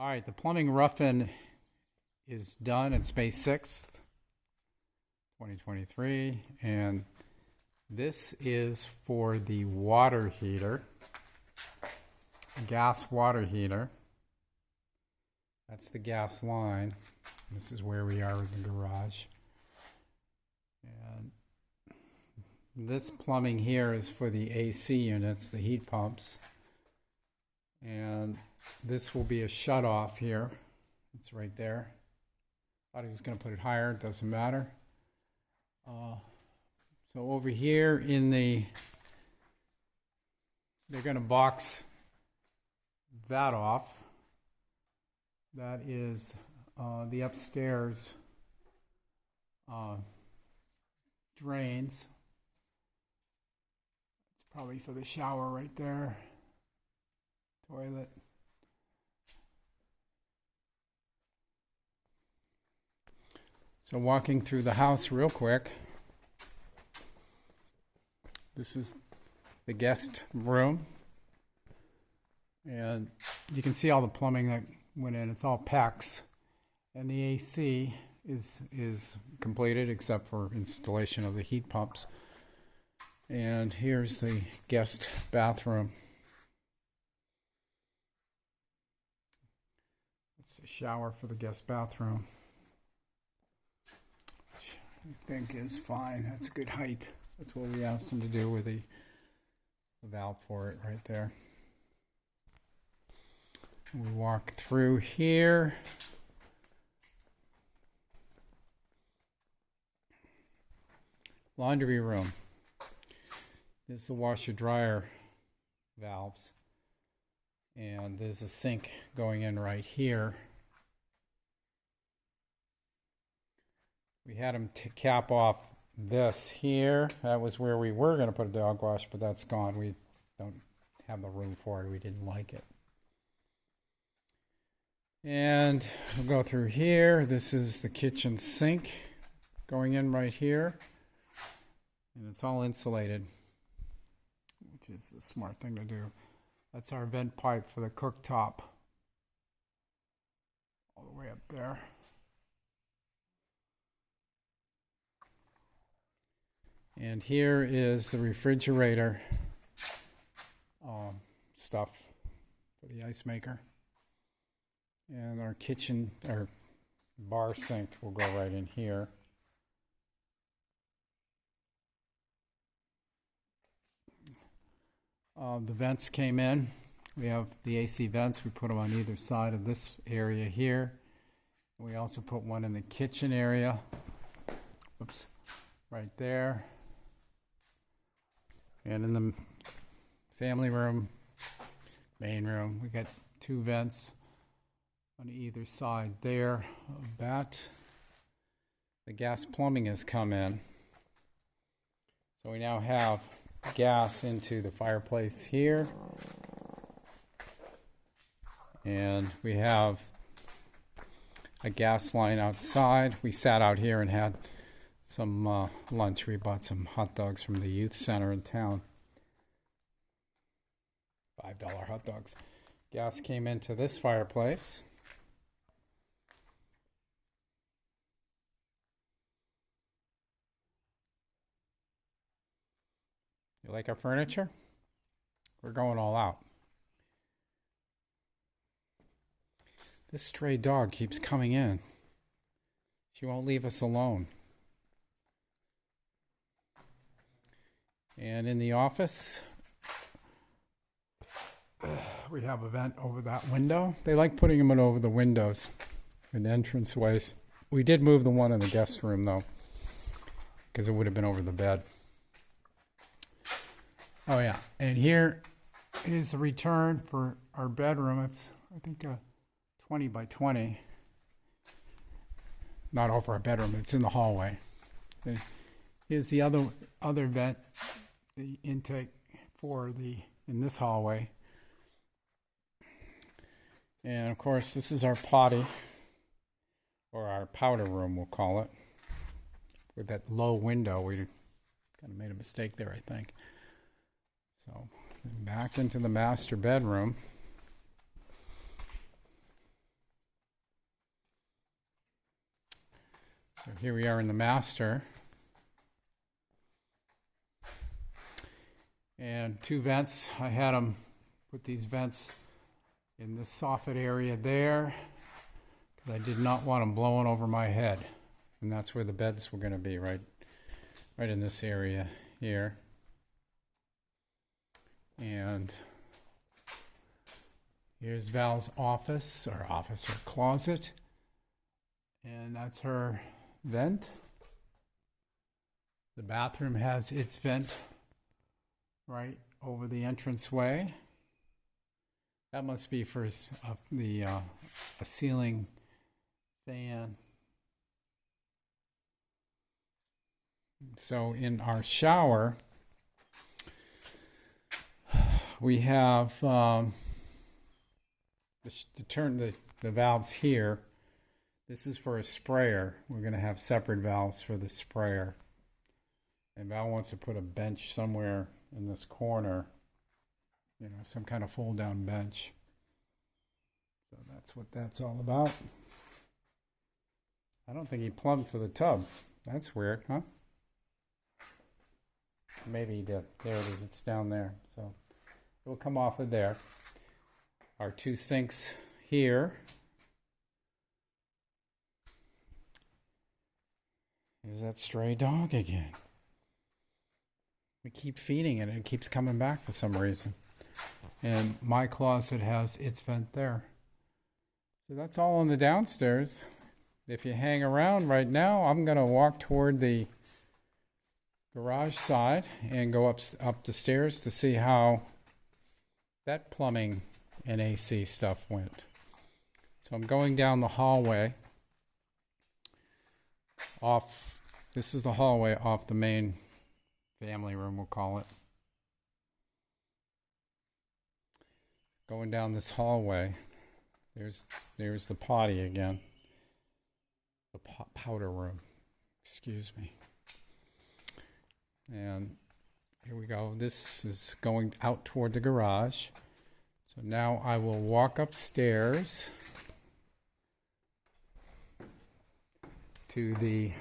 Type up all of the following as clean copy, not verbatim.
All right, the plumbing rough-in is done. It's May 6th, 2023, and this is for the water heater, gas water heater. That's the gas line. This is where we are with the garage. And this plumbing here is for the AC units, the heat pumps. And this will be a shut-off here. It's right there. Thought he was going to put it higher. It doesn't matter. So over here in the, they're going to box that off. That is the upstairs drains. It's probably for the shower right there. Toilet. So walking through the house real quick. This is the guest room. And you can see all the plumbing that went in. It's all PEX. And the AC is completed except for installation of the heat pumps. And here's the guest bathroom. It's the shower for the guest bathroom. Which I think is fine. That's a good height. That's what we asked him to do with the valve for it right there. We walk through here. Laundry room. This is the washer dryer valves. And there's a sink going in right here. We had him cap off this here. That was where we were going to put a dog wash, but that's gone. We don't have the room for it. We didn't like it. And we'll go through here. This is the kitchen sink going in right here. And it's all insulated, which is the smart thing to do. That's our vent pipe for the cooktop. All the way up there. And here is the refrigerator stuff for the ice maker. And our kitchen, our bar sink will go right in here. The vents came in. We have the AC vents. We put them on either side of this area here. We also put one in the kitchen area. Oops, right there. And in the family room, main room, we got two vents on either side there of that. The gas plumbing has come in. So we now have gas into the fireplace here. And we have a gas line outside. We sat out here and had some lunch. We bought some hot dogs from the youth center in town. $5 hot dogs. Gas came into this fireplace. You like our furniture? We're going all out. This stray dog keeps coming in. She won't leave us alone. And in the office, we have a vent over that window. They like putting them in over the windows and entranceways. We did move the one in the guest room, though, because it would have been over the bed. Oh, yeah. And here is the return for our bedroom. It's, I think, a 20 by 20. Not over our bedroom. It's in the hallway. And here's the other vent, the intake for in this hallway. And, of course, this is our potty, or our powder room, we'll call it. With that low window, we kind of made a mistake there, I think. So back into the master bedroom. So here we are in the master. And 2 vents. I had them put these vents in this soffit area there because I did not want them blowing over my head. And that's where the beds were going to be, right in this area here. And here's Val's office or closet. And that's her vent. The bathroom has its vent right over the entranceway. That must be for a ceiling fan. So in our shower, we have to turn the valves here. This is for a sprayer. We're going to have separate valves for the sprayer. And Val wants to put a bench somewhere in this corner, you know, some kind of fold-down bench. So that's what that's all about. I don't think he plumbed for the tub. That's weird, huh? Maybe he did. There it is. It's down there. So it will come off of there. Our 2 sinks here. Here's that stray dog again. We keep feeding it and it keeps coming back for some reason. And my closet has its vent there. So that's all on the downstairs. If you hang around right now, I'm going to walk toward the garage side and go up the stairs to see how that plumbing and AC stuff went. So I'm going down the hallway this is the hallway off the main family room, we'll call it. Going down this hallway, there's the potty again. The powder room, excuse me. And here we go. This is going out toward the garage. So now I will walk upstairs to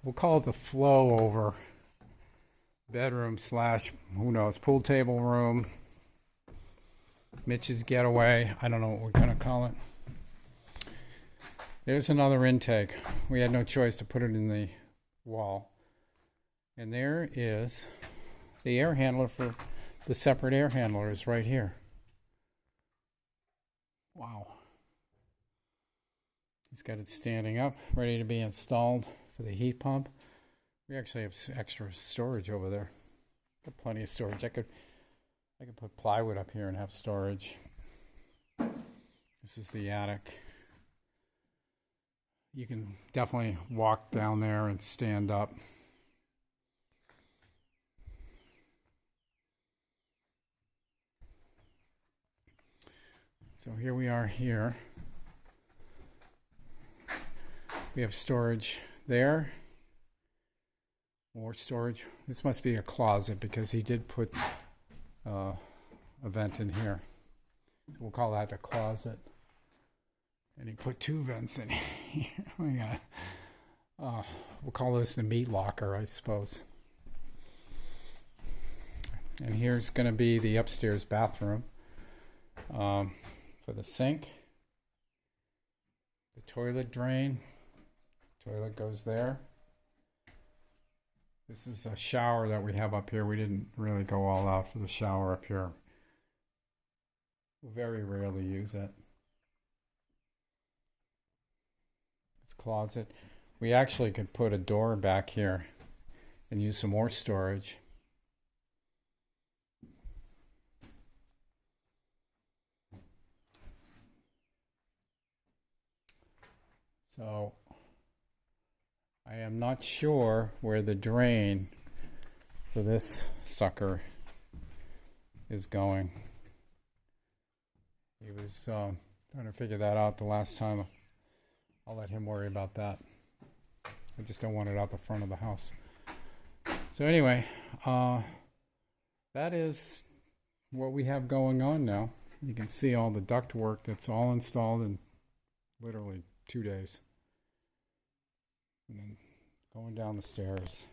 we'll call it the flow over bedroom / who knows, pool table room, Mitch's getaway. I don't know what we're going to call it. There's another intake. We had no choice to put it in the wall. And there is the air handler for the separate air handlers right here. Wow. He's got it standing up, ready to be installed for the heat pump. We actually have extra storage over there. Got plenty of storage. I could put plywood up here and have storage. This is the attic. You can definitely walk down there and stand up. So here we are here. We have storage there. More storage. This must be a closet because he did put a vent in here. We'll call that a closet. And he put 2 vents in here. We'll call this the meat locker, I suppose. And here's going to be the upstairs bathroom for the sink. The toilet drain. Toilet goes there. This is a shower that we have up here. We didn't really go all out for the shower up here. We very rarely use it. This closet. We actually could put a door back here and use some more storage. So I am not sure where the drain for this sucker is going. He was trying to figure that out the last time. I'll let him worry about that. I just don't want it out the front of the house. So anyway, that is what we have going on now. You can see all the duct work that's all installed in literally 2 days. And then going down the stairs.